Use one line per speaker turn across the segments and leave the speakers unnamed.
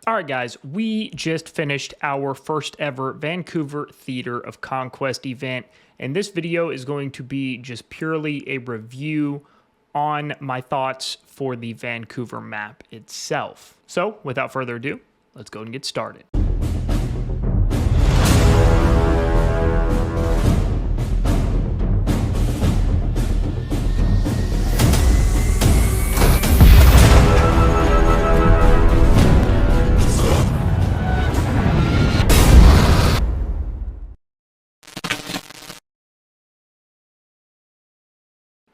All right, guys, we just finished our first ever Vancouver Theater of Conquest event, and this video is going to be just purely a review on my thoughts for the Vancouver map itself. So, without further ado, let's go and get started.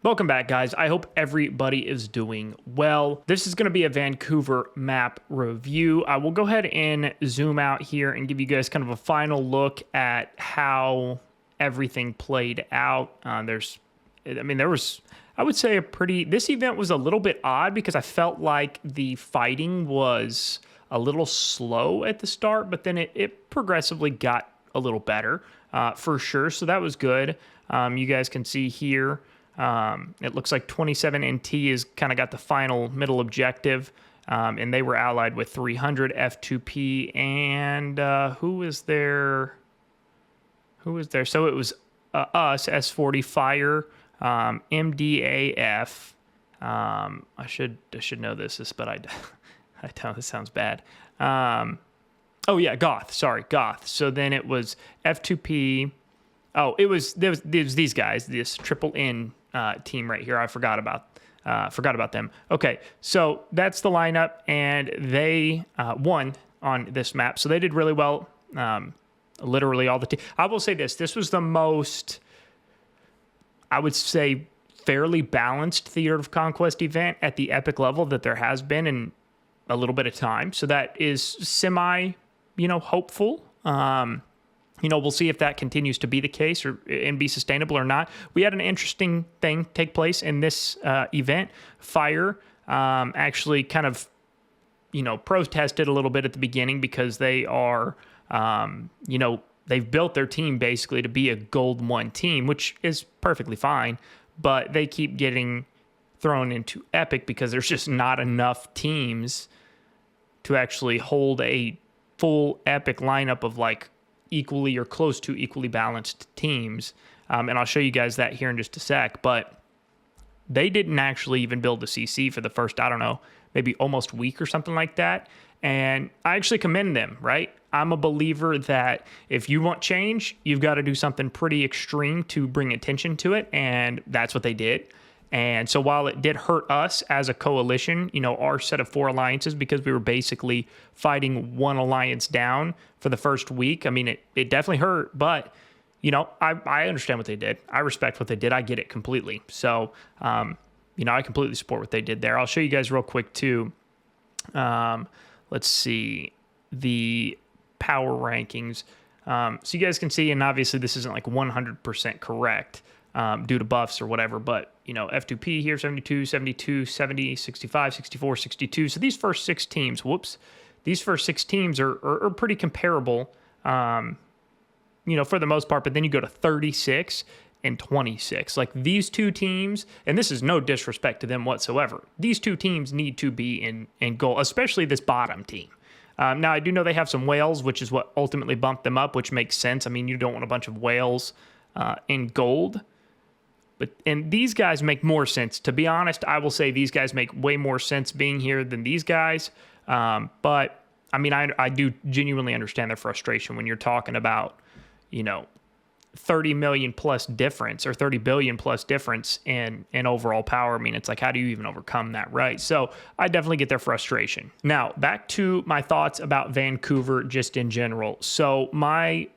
Welcome back, guys. I hope everybody is doing well. This is going to be a Vancouver map review. I will go ahead and zoom out here and give you guys kind of a final look at how everything played out. There was, I would say, this event was a little bit odd because I felt like the fighting was a little slow at the start, but then it progressively got a little better for sure. So that was good. You guys can see here. It looks like 27 NT has kind of got the final middle objective, and they were allied with 300 F2P, and who was there? So it was us, S40 Fire, MDAF. I should know this, but I don't. This sounds bad. Oh yeah, Goth. Sorry, Goth. So then it was F2P. Oh, there was these guys, this triple N team right here. I forgot about them. Okay, so that's the lineup, and they won on this map. So they did really well. Literally all the team. I will say this was the most, I would say, fairly balanced Theater of Conquest event at the epic level that there has been in a little bit of time. So that is semi, hopeful. We'll see if that continues to be the case and be sustainable or not. We had an interesting thing take place in this event. Fire actually kind of, protested a little bit at the beginning because they are, they've built their team basically to be a Gold 1 team, which is perfectly fine, but they keep getting thrown into Epic because there's just not enough teams to actually hold a full Epic lineup of like equally or close to equally balanced teams. And I'll show you guys that here in just a sec, but they didn't actually even build the CC for the first, I don't know, maybe almost week or something like that. And I actually commend them, right? I'm a believer that if you want change, you've got to do something pretty extreme to bring attention to it. And that's what they did. And so while it did hurt us as a coalition, our set of 4 alliances, because we were basically fighting one alliance down for the first week, I mean, it definitely hurt, but, I understand what they did. I respect what they did. I get it completely. So, I completely support what they did there. I'll show you guys real quick too. Let's see the power rankings. So you guys can see, and obviously this isn't like 100% correct, due to buffs or whatever, but F2P here, 72, 72, 70, 65, 64, 62. So these first 6 teams, are pretty comparable, for the most part, but then you go to 36 and 26. Like these 2 teams, and this is no disrespect to them whatsoever, these 2 teams need to be in goal, especially this bottom team. Now, I do know they have some whales, which is what ultimately bumped them up, which makes sense. I mean, you don't want a bunch of whales in gold. And these guys make more sense. To be honest, I will say these guys make way more sense being here than these guys. But, I mean, I do genuinely understand their frustration when you're talking about, 30 million plus difference or 30 billion plus difference in overall power. I mean, it's like, how do you even overcome that, right? So I definitely get their frustration. Now, back to my thoughts about Vancouver just in general. So my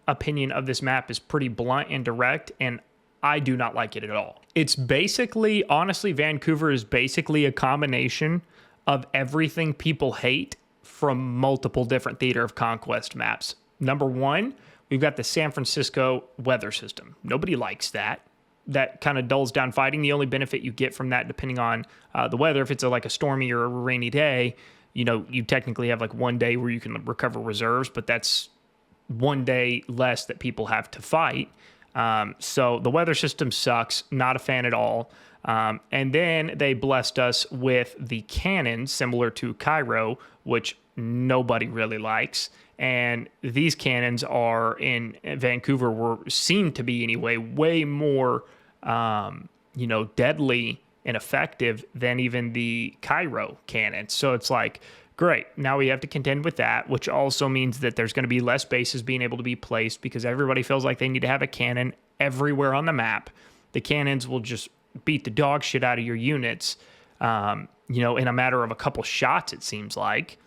opinion of this map is pretty blunt and direct, and I do not like it at all. It's basically, honestly, Vancouver is basically a combination of everything people hate from multiple different Theater of Conquest maps. Number 1, we've got the San Francisco weather system. Nobody likes that. That kind of dulls down fighting. The only benefit you get from that, depending on the weather, if it's like a stormy or a rainy day, you technically have like 1 day where you can recover reserves, but that's 1 day less that people have to fight. So the weather system sucks, not a fan at all. And then they blessed us with the cannons similar to Cairo, which nobody really likes. And these cannons are in Vancouver seem to be anyway way more, deadly and effective than even the Cairo cannons. So it's like, great, now we have to contend with that, which also means that there's going to be less bases being able to be placed because everybody feels like they need to have a cannon everywhere on the map. The cannons will just beat the dog shit out of your units, in a matter of a couple shots, it seems like.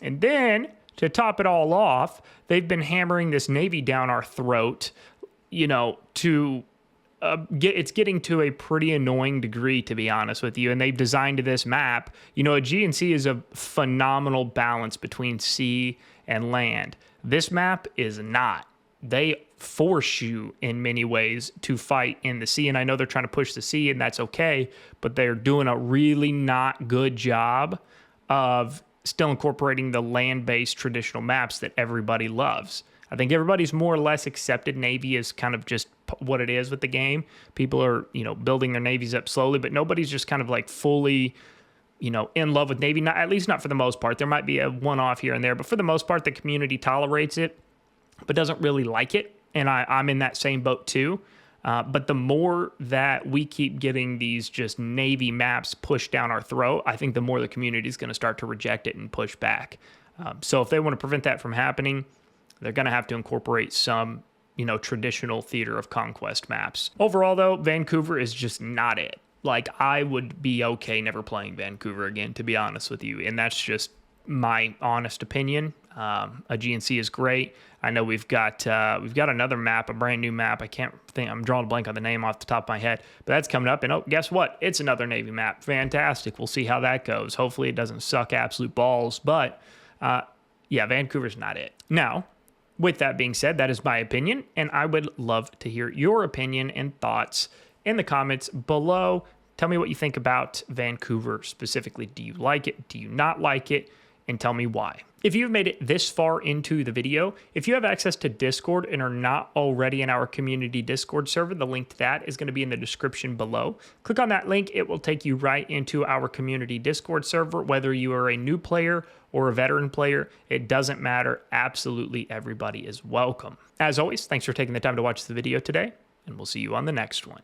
And then, to top it all off, they've been hammering this Navy down our throat, it's getting to a pretty annoying degree, to be honest with you. And they've designed this map. A GNC is a phenomenal balance between sea and land. This map is not. They force you in many ways to fight in the sea. And I know they're trying to push the sea, and that's okay, but they're doing a really not good job of still incorporating the land-based traditional maps that everybody loves. I think everybody's more or less accepted Navy as kind of just what it is with the game. People are, building their navies up slowly, but nobody's just kind of like fully, in love with Navy. Not, at least not for the most part. There might be a one-off here and there, but for the most part, the community tolerates it, but doesn't really like it. And I'm in that same boat too. But the more that we keep getting these just Navy maps pushed down our throat, I think the more the community is going to start to reject it and push back. So if they want to prevent that from happening, they're going to have to incorporate some, traditional theater of conquest maps. Overall, though, Vancouver is just not it. Like, I would be okay never playing Vancouver again, to be honest with you. And that's just my honest opinion. A GNC is great. I know we've got another map, a brand new map. I can't think. I'm drawing a blank on the name off the top of my head, but that's coming up. And guess what? It's another Navy map. Fantastic. We'll see how that goes. Hopefully, it doesn't suck absolute balls. But Vancouver's not it. Now, with that being said, that is my opinion, and I would love to hear your opinion and thoughts in the comments below. Tell me what you think about Vancouver specifically. Do you like it? Do you not like it? And tell me why. If you've made it this far into the video, if you have access to Discord and are not already in our community Discord server, the link to that is going to be in the description below. Click on that link. It will take you right into our community Discord server. Whether you are a new player or a veteran player, it doesn't matter. Absolutely everybody is welcome. As always, thanks for taking the time to watch the video today, and we'll see you on the next one.